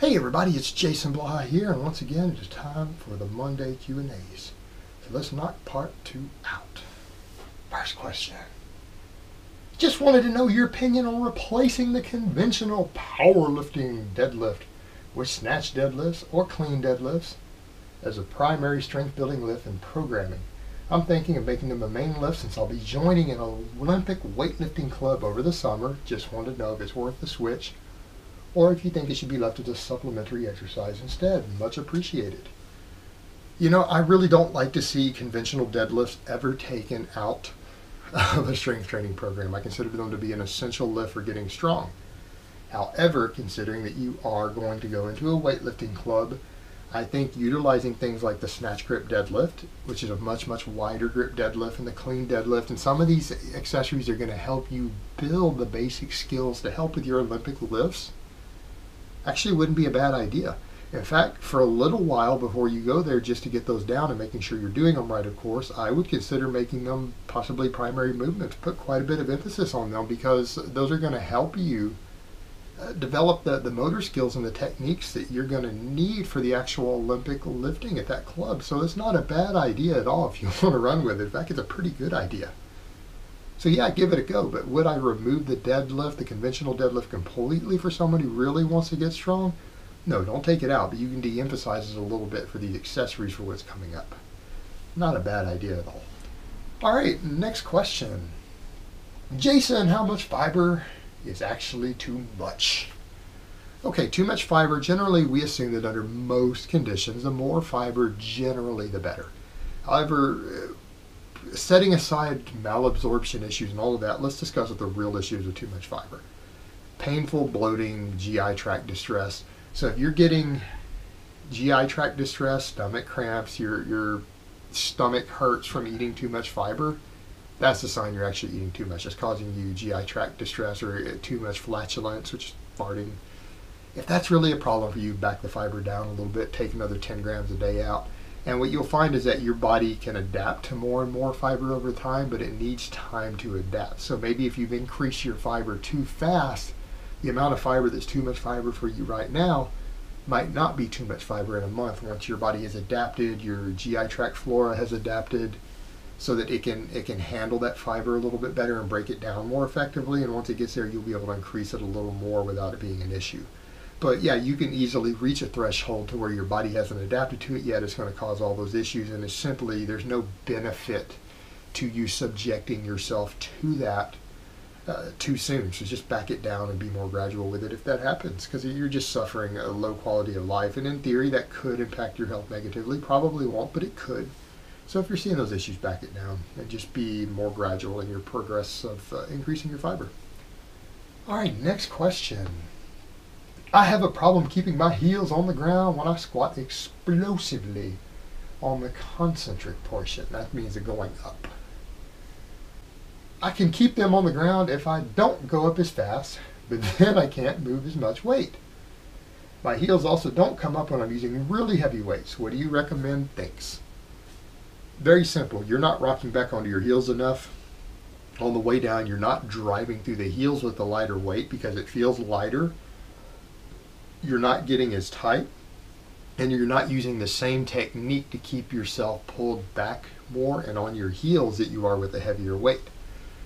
Hey everybody, it's Jason Blaha here, and once again it is time for the Monday Q&As. So let's knock part 2 out. First question. Just wanted to know your opinion on replacing the conventional powerlifting deadlift with snatch deadlifts or clean deadlifts as a primary strength building lift in programming. I'm thinking of making them a main lift since I'll be joining an Olympic weightlifting club over the summer. Just wanted to know if it's worth the switch, or if you think it should be left as a supplementary exercise instead. Much appreciated. You know, I really don't like to see conventional deadlifts ever taken out of a strength training program. I consider them to be an essential lift for getting strong. However, considering that you are going to go into a weightlifting club, I think utilizing things like the snatch grip deadlift, which is a much wider grip deadlift, and the clean deadlift, and some of these accessories are going to help you build the basic skills to help with your Olympic lifts, actually wouldn't be a bad idea. In fact, for a little while before you go there, just to get those down and making sure you're doing them right, of course, I would consider making them possibly primary movements. Put quite a bit of emphasis on them because those are going to help you develop the motor skills and the techniques that you're going to need for the actual Olympic lifting at that club. So it's not a bad idea at all if you want to run with it. In fact, it's a pretty good idea. So yeah, give it a go, but would I remove the deadlift, the conventional deadlift, completely for someone who really wants to get strong? No, don't take it out, but you can de-emphasize it a little bit for these accessories for what's coming up. Not a bad idea at all. All right, next question. Jason, how much fiber is actually too much? Okay, too much fiber, generally we assume that under most conditions, the more fiber generally the better. However, setting aside malabsorption issues and all of that, let's discuss what the real issues with too much fiber. Painful bloating, GI tract distress. So if you're getting GI tract distress, stomach cramps, your stomach hurts from eating too much fiber, that's a sign you're actually eating too much. It's causing you GI tract distress or too much flatulence, which is farting. If that's really a problem for you, back the fiber down a little bit, take another 10 grams a day out. And what you'll find is that your body can adapt to more and more fiber over time, but it needs time to adapt. So maybe if you've increased your fiber too fast, the amount of fiber that's too much fiber for you right now might not be too much fiber in a month. Once your body has adapted, your GI tract flora has adapted so that it can handle that fiber a little bit better and break it down more effectively. And once it gets there, you'll be able to increase it a little more without it being an issue. But yeah, you can easily reach a threshold to where your body hasn't adapted to it yet. It's going to cause all those issues, and it's simply, there's no benefit to you subjecting yourself to that too soon. So just back it down and be more gradual with it if that happens, because you're just suffering a low quality of life. And in theory, that could impact your health negatively. Probably won't, but it could. So if you're seeing those issues, back it down and just be more gradual in your progress of increasing your fiber. All right, next question. I have a problem keeping my heels on the ground when I squat explosively on the concentric portion. That means they're going up. I can keep them on the ground if I don't go up as fast, but then I can't move as much weight. My heels also don't come up when I'm using really heavy weights. What do you recommend? Thanks. Very simple. You're not rocking back onto your heels enough. On the way down, you're not driving through the heels with the lighter weight because it feels lighter. You're not getting as tight, and you're not using the same technique to keep yourself pulled back more and on your heels that you are with a heavier weight.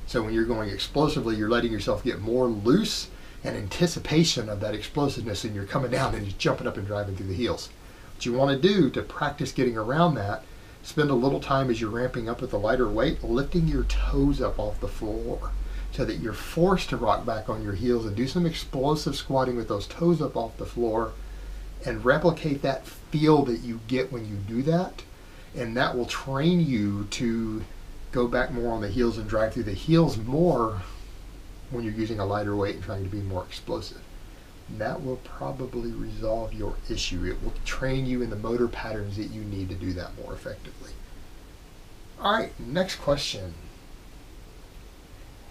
So when you're going explosively, you're letting yourself get more loose in anticipation of that explosiveness, and you're coming down and just jumping up and driving through the heels. What you want to do to practice getting around that, spend a little time as you're ramping up with the lighter weight, lifting your toes up off the floor, so that you're forced to rock back on your heels and do some explosive squatting with those toes up off the floor and replicate that feel that you get when you do that. And that will train you to go back more on the heels and drive through the heels more when you're using a lighter weight and trying to be more explosive. And that will probably resolve your issue. It will train you in the motor patterns that you need to do that more effectively. All right, next question.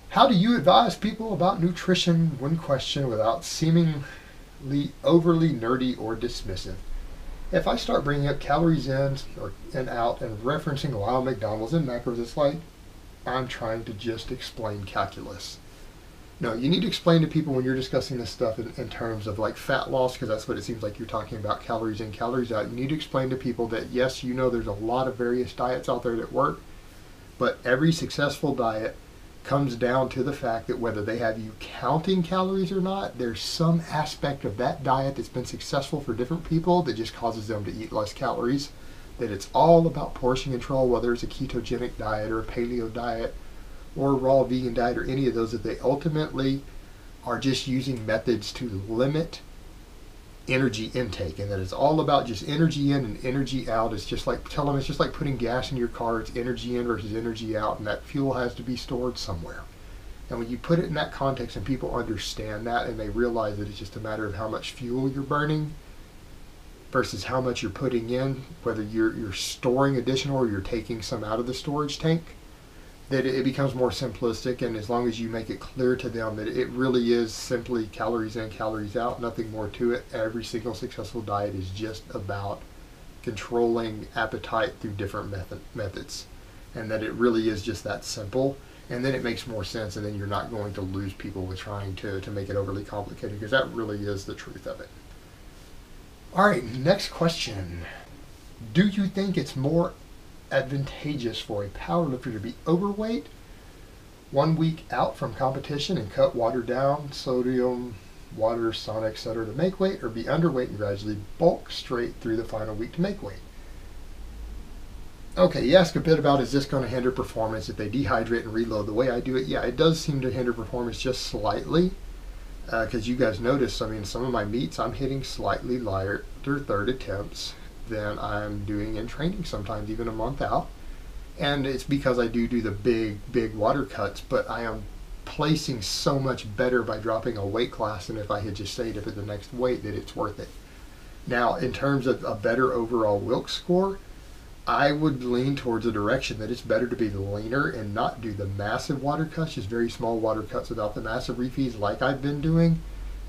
How do you advise people about nutrition when questioned without seemingly overly nerdy or dismissive? If I start bringing up calories in and out and referencing Lyle McDonald's and macros, it's like I'm trying to just explain calculus. No, you need to explain to people when you're discussing this stuff in terms of like fat loss, because that's what it seems like you're talking about, calories in, calories out. You need to explain to people that yes, you know there's a lot of various diets out there that work, but every successful diet comes down to the fact that whether they have you counting calories or not, there's some aspect of that diet that's been successful for different people that just causes them to eat less calories. That it's all about portion control, whether it's a ketogenic diet or a paleo diet or a raw vegan diet or any of those, that they ultimately are just using methods to limit energy intake, and that it's all about just energy in and energy out. It's just like, tell them it's just like putting gas in your car. It's energy in versus energy out, and that fuel has to be stored somewhere. And when you put it in that context and people understand that and they realize that it's just a matter of how much fuel you're burning versus how much you're putting in, whether you're storing additional or you're taking some out of the storage tank, that it becomes more simplistic. And as long as you make it clear to them that it really is simply calories in, calories out, nothing more to it. Every single successful diet is just about controlling appetite through different methods, and that it really is just that simple. And then it makes more sense, and then you're not going to lose people with trying to make it overly complicated, because that really is the truth of it. All right, next question. Do you think it's more advantageous for a powerlifter to be overweight 1 week out from competition and cut water down, sodium, water, sauna, etc. to make weight, or be underweight and gradually bulk straight through the final week to make weight? Okay, you ask a bit about, is this going to hinder performance if they dehydrate and reload the way I do it? Yeah, it does seem to hinder performance just slightly, because you guys notice, I mean, some of my meets I'm hitting slightly lighter third attempts than I'm doing in training, sometimes even a month out. And it's because I do the big water cuts, but I am placing so much better by dropping a weight class than if I had just stayed up at the next weight, that it's worth it. Now, in terms of a better overall Wilks score, I would lean towards a direction that it's better to be leaner and not do the massive water cuts, just very small water cuts without the massive refeeds like I've been doing.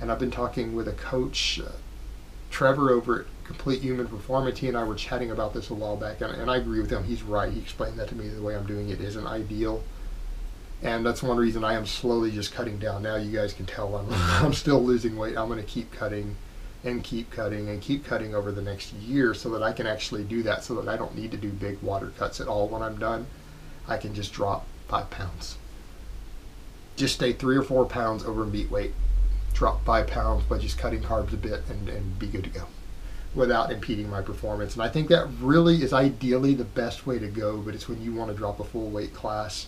And I've been talking with a coach, Trevor, over at Complete Human Performance. He and I were chatting about this a while back, and I agree with him. He's right. He explained that to me. The way I'm doing it isn't ideal, and that's one reason I am slowly just cutting down. Now you guys can tell I'm still losing weight. I'm going to keep cutting and keep cutting and keep cutting over the next year, so that I can actually do that, so that I don't need to do big water cuts at all when I'm done. I can just drop 5 pounds. Just stay 3 or 4 pounds over meat weight. Drop 5 pounds by just cutting carbs a bit, and be good to go without impeding my performance. And I think that really is ideally the best way to go, but it's when you want to drop a full weight class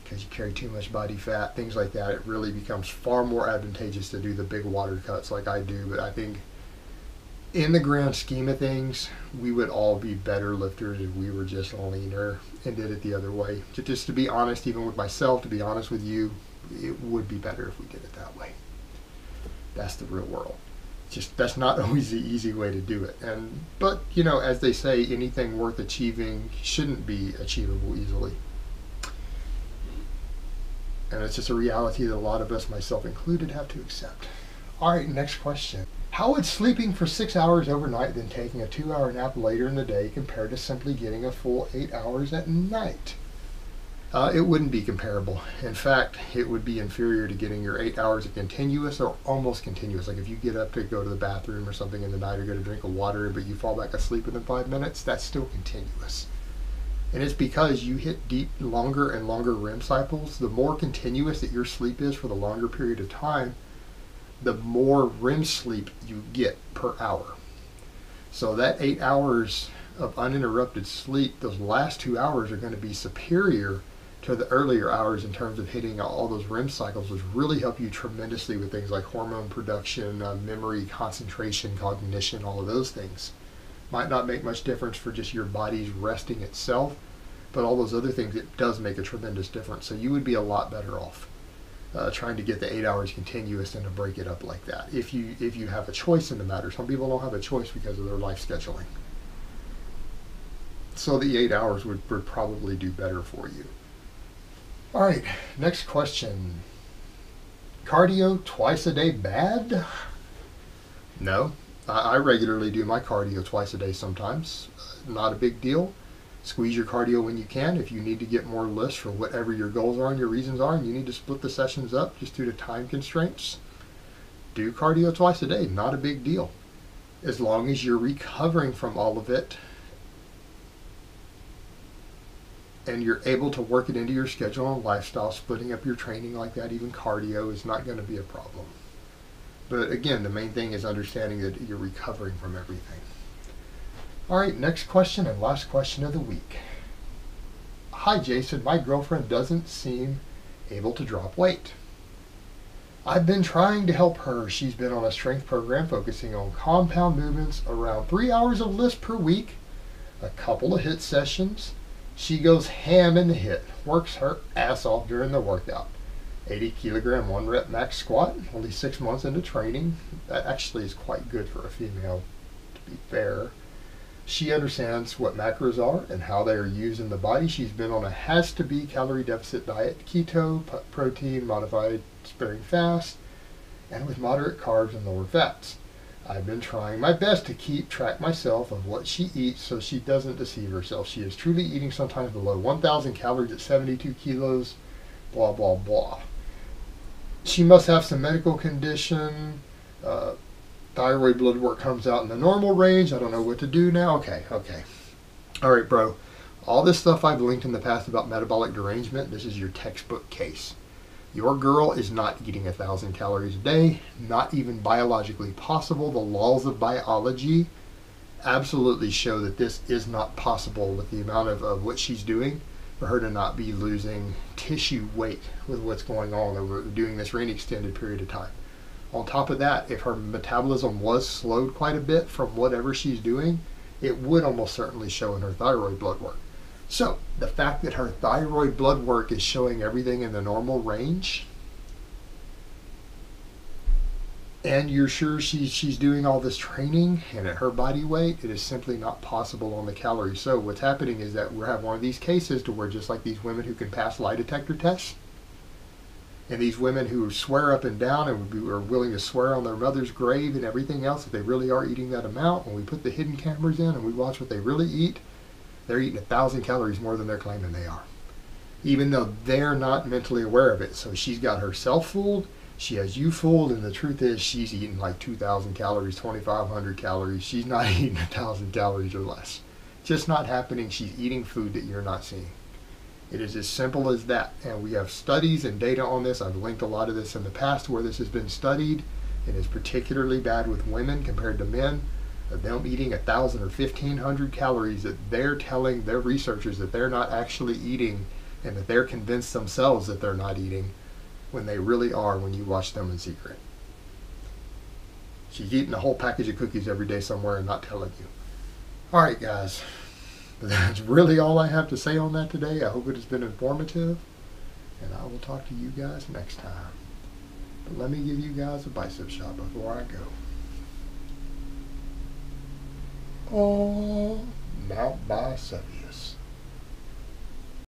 because you carry too much body fat, things like that, it really becomes far more advantageous to do the big water cuts like I do. But I think in the grand scheme of things, we would all be better lifters if we were just leaner and did it the other way. Just to be honest, even with myself, to be honest with you, it would be better if we did it that way. That's the real world. Just, that's not always the easy way to do it. But you know, as they say, anything worth achieving shouldn't be achievable easily. And it's just a reality that a lot of us, myself included, have to accept. All right, next question. How would sleeping for 6 hours overnight, then taking a 2-hour nap later in the day, compare to simply getting a full 8 hours at night? It wouldn't be comparable. In fact, it would be inferior to getting your 8 hours of continuous or almost continuous. Like if you get up to go to the bathroom or something in the night, or get a drink of water, but you fall back asleep within 5 minutes, that's still continuous. And it's because you hit deep, longer and longer REM cycles. The more continuous that your sleep is for the longer period of time, the more REM sleep you get per hour. So that 8 hours of uninterrupted sleep, those last 2 hours are going to be superior to the earlier hours in terms of hitting all those REM cycles, which really help you tremendously with things like hormone production, memory, concentration, cognition, all of those things. Might not make much difference for just your body's resting itself, but all those other things, it does make a tremendous difference. So you would be a lot better off trying to get the 8 hours continuous and to break it up like that, if you have a choice in the matter. Some people don't have a choice because of their life scheduling. So the 8 hours would probably do better for you. All right, next question. Cardio twice a day bad? No, I regularly do my cardio twice a day sometimes. Not a big deal. Squeeze your cardio when you can. If you need to get more liss for whatever your goals are and your reasons are, and you need to split the sessions up just due to time constraints, do cardio twice a day. Not a big deal. As long as you're recovering from all of it and you're able to work it into your schedule and lifestyle, splitting up your training like that, even cardio, is not going to be a problem. But again, the main thing is understanding that you're recovering from everything. All right, next question and last question of the week. Hi, Jason. My girlfriend doesn't seem able to drop weight. I've been trying to help her. She's been on a strength program focusing on compound movements, around 3 hours of liss per week, a couple of HIIT sessions. She goes ham in the HIIT, works her ass off during the workout. 80 kilogram 1 rep max squat, only 6 months into training. That actually is quite good for a female, to be fair. She understands what macros are and how they are used in the body. She's been on a has-to-be calorie deficit diet, keto, protein, modified sparing fast, and with moderate carbs and lower fats. I've been trying my best to keep track myself of what she eats so she doesn't deceive herself. She is truly eating sometimes below 1,000 calories at 72 kilos, blah, blah, blah. She must have some medical condition. Thyroid blood work comes out in the normal range. I don't know what to do now. Okay. All right, bro. All this stuff I've linked in the past about metabolic derangement, this is your textbook case. Your girl is not eating 1,000 calories a day, not even biologically possible. The laws of biology absolutely show that this is not possible with the amount of what she's doing, for her to not be losing tissue weight with what's going on over doing this for any extended period of time. On top of that, if her metabolism was slowed quite a bit from whatever she's doing, it would almost certainly show in her thyroid blood work. So the fact that her thyroid blood work is showing everything in the normal range, and you're sure she's doing all this training and at her body weight, it is simply not possible on the calories. So what's happening is that we have one of these cases to where, just like these women who can pass lie detector tests, and these women who swear up and down and are willing to swear on their mother's grave and everything else that they really are eating that amount, when we put the hidden cameras in and we watch what they really eat, they're eating 1,000 calories more than they're claiming they are, even though they're not mentally aware of it. So she's got herself fooled, she has you fooled, and the truth is she's eating like 2,000 calories, 2,500 calories. She's not eating 1,000 calories or less. Just not happening. She's eating food that you're not seeing. It is as simple as that. And we have studies and data on this. I've linked a lot of this in the past where this has been studied. It is particularly bad with women compared to men. Them eating 1,000 or 1,500 calories that they're telling their researchers that they're not actually eating, and that they're convinced themselves that they're not eating, when they really are when you watch them in secret. She's eating a whole package of cookies every day somewhere and not telling you. All right, guys. That's really all I have to say on that today. I hope it has been informative, and I will talk to you guys next time. But let me give you guys a bicep shot before I go. Oh, Mount Biceps.